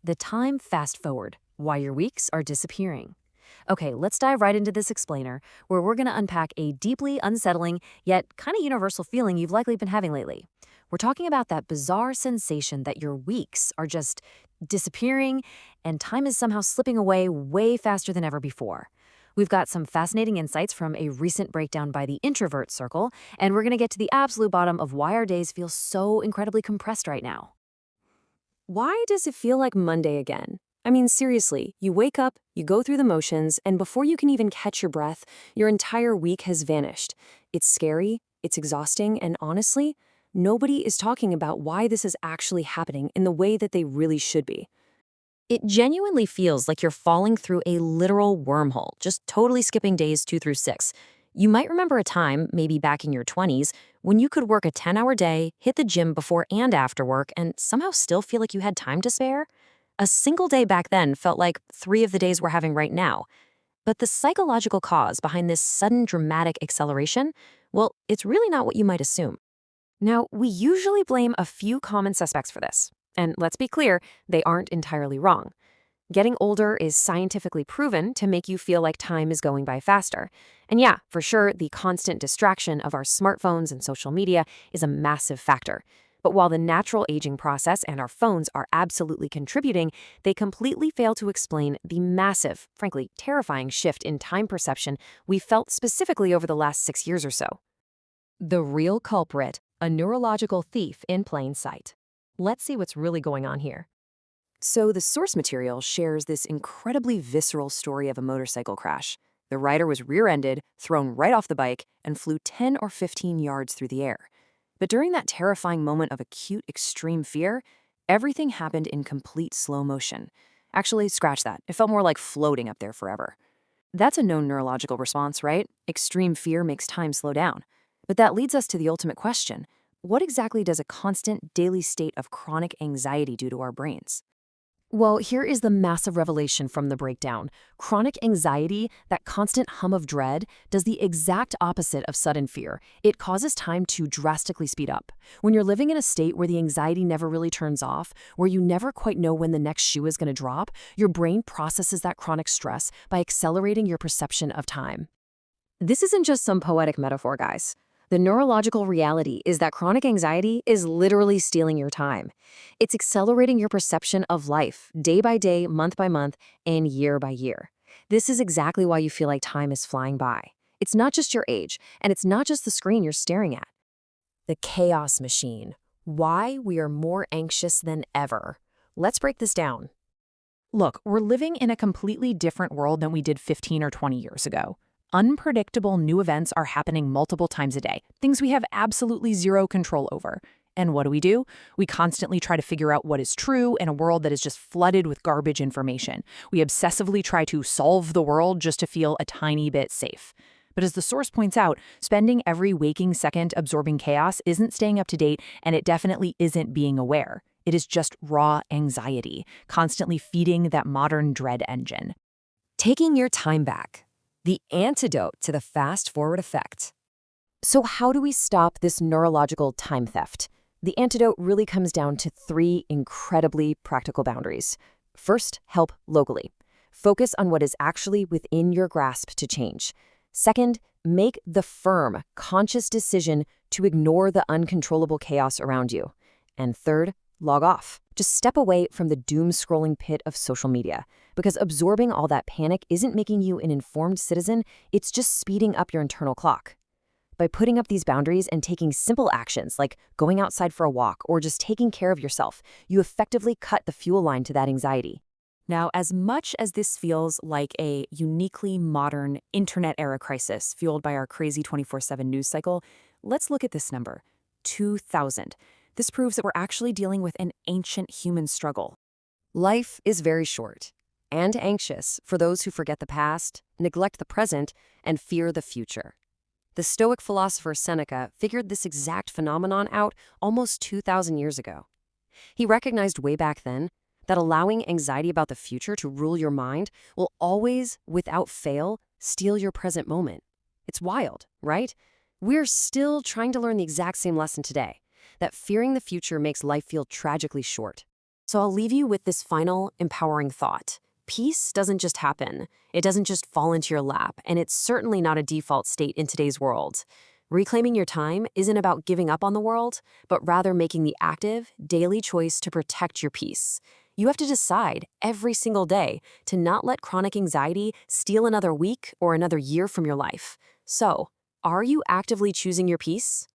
The time fast forward, why your weeks are disappearing. Okay, let's dive right into this explainer, where we're going to unpack a deeply unsettling, yet kind of universal feeling you've likely been having lately. We're talking about that bizarre sensation that your weeks are just disappearing and time is somehow slipping away way faster than ever before. We've got some fascinating insights from a recent breakdown by the Introvert Circle, and we're going to get to the absolute bottom of why our days feel so incredibly compressed right now. Why does it feel like Monday again? I mean, seriously, you wake up, you go through the motions, and before you can even catch your breath, your entire week has vanished. It's scary, it's exhausting, and honestly, nobody is talking about why this is actually happening in the way that they really should be. It genuinely feels like you're falling through a literal wormhole, just totally skipping days 2 through 6. You might remember a time, maybe back in your 20s, when you could work a 10-hour day, hit the gym before and after work, and somehow still feel like you had time to spare. A single day back then felt like 3 of the days we're having right now. But the psychological cause behind this sudden dramatic acceleration, well, it's really not what you might assume. Now, we usually blame a few common suspects for this. And let's be clear, they aren't entirely wrong. Getting older is scientifically proven to make you feel like time is going by faster. And yeah, for sure, the constant distraction of our smartphones and social media is a massive factor. But while the natural aging process and our phones are absolutely contributing, they completely fail to explain the massive, frankly, terrifying shift in time perception we've felt specifically over the last 6 years or so. The real culprit, a neurological thief in plain sight. Let's see what's really going on here. So the source material shares this incredibly visceral story of a motorcycle crash. The rider was rear-ended, thrown right off the bike, and flew 10 or 15 yards through the air. But during that terrifying moment of acute extreme fear, everything happened in complete slow motion. Actually, scratch that. It felt more like floating up there forever. That's a known neurological response, right? Extreme fear makes time slow down. But that leads us to the ultimate question. What exactly does a constant daily state of chronic anxiety do to our brains? Well, here is the massive revelation from the breakdown. Chronic anxiety, that constant hum of dread, does the exact opposite of sudden fear. It causes time to drastically speed up. When you're living in a state where the anxiety never really turns off, where you never quite know when the next shoe is going to drop, your brain processes that chronic stress by accelerating your perception of time. This isn't just some poetic metaphor, guys. The neurological reality is that chronic anxiety is literally stealing your time. It's accelerating your perception of life, day by day, month by month, and year by year. This is exactly why you feel like time is flying by. It's not just your age, and it's not just the screen you're staring at. The chaos machine. Why we are more anxious than ever. Let's break this down. Look, we're living in a completely different world than we did 15 or 20 years ago. Unpredictable new events are happening multiple times a day, things we have absolutely zero control over. And what do? We constantly try to figure out what is true in a world that is just flooded with garbage information. We obsessively try to solve the world just to feel a tiny bit safe. But as the source points out, spending every waking second absorbing chaos isn't staying up to date, and it definitely isn't being aware. It is just raw anxiety, constantly feeding that modern dread engine. Taking your time back. The antidote to the fast-forward effect. So how do we stop this neurological time theft? The antidote really comes down to 3 incredibly practical boundaries. First, help locally. Focus on what is actually within your grasp to change. Second, make the firm, conscious decision to ignore the uncontrollable chaos around you. And third, log off. Just step away from the doom-scrolling pit of social media, because absorbing all that panic isn't making you an informed citizen, it's just speeding up your internal clock. By putting up these boundaries and taking simple actions like going outside for a walk or just taking care of yourself, you effectively cut the fuel line to that anxiety. Now, as much as this feels like a uniquely modern internet-era crisis fueled by our crazy 24/7 news cycle, let's look at this number, 2,000. This proves that we're actually dealing with an ancient human struggle. Life is very short and anxious for those who forget the past, neglect the present, and fear the future. The Stoic philosopher Seneca figured this exact phenomenon out almost 2,000 years ago. He recognized way back then that allowing anxiety about the future to rule your mind will always, without fail, steal your present moment. It's wild, right? We're still trying to learn the exact same lesson today, that fearing the future makes life feel tragically short. So I'll leave you with this final, empowering thought. Peace doesn't just happen. It doesn't just fall into your lap, and it's certainly not a default state in today's world. Reclaiming your time isn't about giving up on the world, but rather making the active, daily choice to protect your peace. You have to decide every single day to not let chronic anxiety steal another week or another year from your life. So, are you actively choosing your peace?